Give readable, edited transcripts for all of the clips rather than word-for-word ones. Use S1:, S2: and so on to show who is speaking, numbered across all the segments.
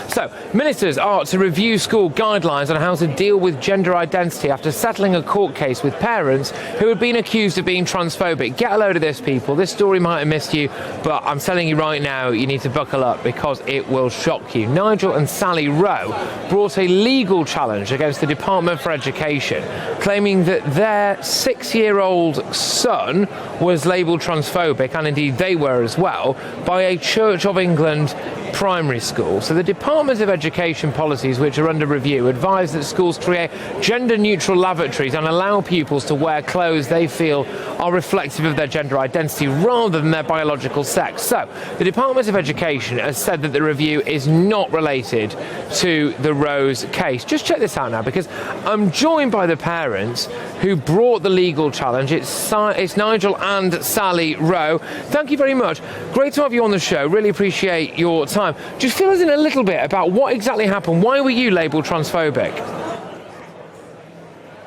S1: So, ministers are to review school guidelines on how to deal with gender identity after settling a court case with parents who had been accused of being transphobic. Get a load of this, people. This story might have missed you, but I'm telling you right now, you need to buckle up because it will shock you. Nigel and Sally Rowe brought a legal challenge against the Department for Education, claiming that their 6-year-old son was labelled transphobic, and indeed they were as well, by a Church of England primary school. So the Department of Education policies, which are under review, advise that schools create gender-neutral lavatories and allow pupils to wear clothes they feel are reflective of their gender identity rather than their biological sex. So the Department of Education has said that the review is not related to the Rose case. Just check this out now, because I'm joined by the parents who brought the legal challenge. It's Nigel and Sally Rowe. Thank you very much. Great to have you on the show. Really appreciate your time. Just fill us in a little bit about what exactly happened. Why were you labelled transphobic?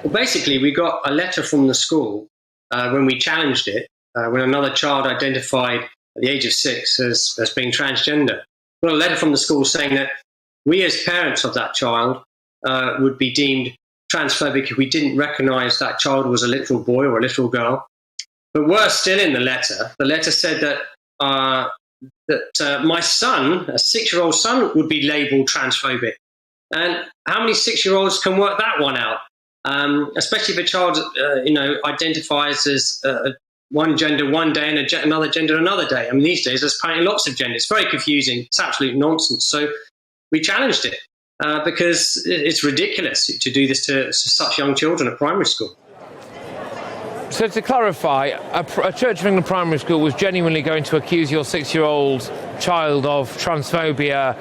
S2: Well, basically, we got a letter from the school when we challenged it, when another child identified at the age of 6 as being transgender. We got a letter from the school saying that we as parents of that child would be deemed transphobic if we didn't recognise that child was a literal boy or a literal girl. But worse still, in the letter said that my son, a 6-year-old son, would be labelled transphobic. And how many 6-year-olds can work that one out? Especially if a child, identifies as one gender one day and another gender another day. I mean, these days there's apparently lots of genders. It's very confusing. It's absolute nonsense. So we challenged it because it's ridiculous to do this to such young children at primary school.
S1: So to clarify, a Church of England primary school was genuinely going to accuse your 6-year-old child of transphobia,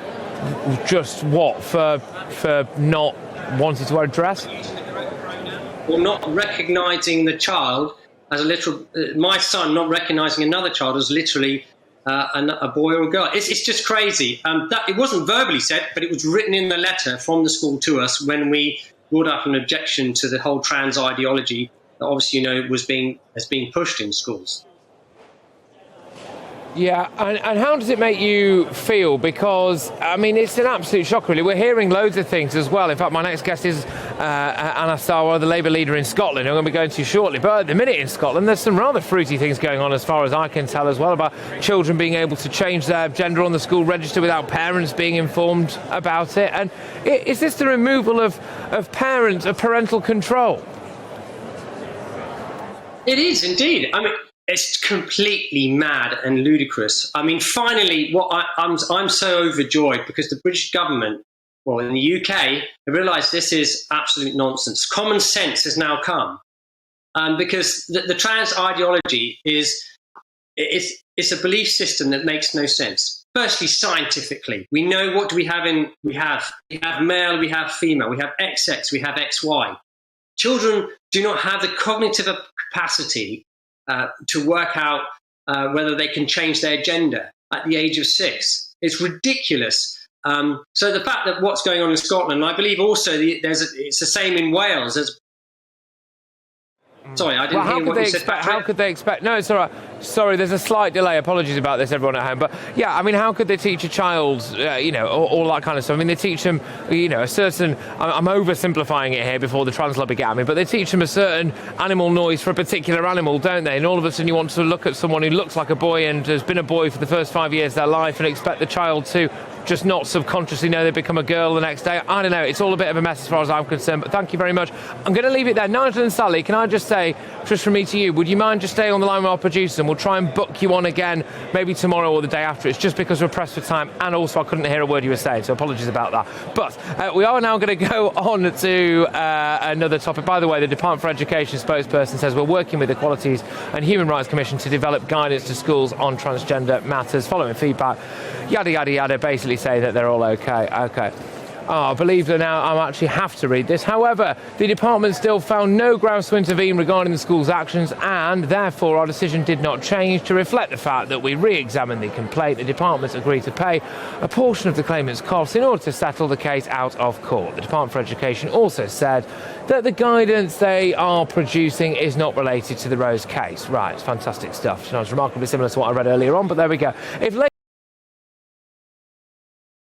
S1: just what, for not wanting to wear a dress?
S2: Or not recognising the child as a literal, my son not recognising another child as literally a boy or a girl. It's just crazy. It wasn't verbally said, but it was written in the letter from the school to us when we brought up an objection to the whole trans ideology that obviously, has been pushed in schools.
S1: Yeah, and how does it make you feel? Because, I mean, it's an absolute shock, really. We're hearing loads of things as well. In fact, my next guest is Anna Starr, the Labour leader in Scotland, who I'm going to be going to shortly. But at the minute in Scotland, there's some rather fruity things going on, as far as I can tell, as well, about children being able to change their gender on the school register without parents being informed about it. And is this the removal of parental control?
S2: It is indeed. I mean, it's completely mad and ludicrous. I mean, finally, I'm so overjoyed because the British government, well, in the UK, have realised this is absolute nonsense. Common sense has now come, because the trans ideology is a belief system that makes no sense. Firstly, scientifically, we know what do we have in we have male, we have female, we have XX, we have XY. Children do not have the cognitive capacity to work out whether they can change their gender at the age of 6. It's ridiculous. So the fact that what's going on in Scotland, I believe also it's the same in Wales. Sorry, I didn't hear what you said.
S1: How could they expect? No, it's all right. Sorry, there's a slight delay. Apologies about this, everyone at home. But yeah, I mean, how could they teach a child, all that kind of stuff? I mean, they teach them, a certain. I'm oversimplifying it here before the trans lobby get at me, but they teach them a certain animal noise for a particular animal, don't they? And all of a sudden, you want to look at someone who looks like a boy and has been a boy for the first 5 years of their life and expect the child to just not subconsciously know they become a girl the next day. I don't know. It's all a bit of a mess as far as I'm concerned, but thank you very much. I'm going to leave it there. Nigel and Sally, can I just say, just from me to you, would you mind just staying on the line with our producer, and we'll try and book you on again maybe tomorrow or the day after. It's just because we're pressed for time, and also I couldn't hear a word you were saying, so apologies about that. But we are now going to go on to another topic. By the way, the Department for Education spokesperson says we're working with the Equalities and Human Rights Commission to develop guidance to schools on transgender matters. Following feedback, yada, yada, yada, basically say that they're all okay. Okay. I believe that now I actually have to read this. However, the department still found no grounds to intervene regarding the school's actions, and therefore our decision did not change to reflect the fact that we re-examined the complaint. The department agreed to pay a portion of the claimant's costs in order to settle the case out of court. The Department for Education also said that the guidance they are producing is not related to the Rose case. Right, it's fantastic stuff. Sounds remarkably similar to what I read earlier on, but there we go. If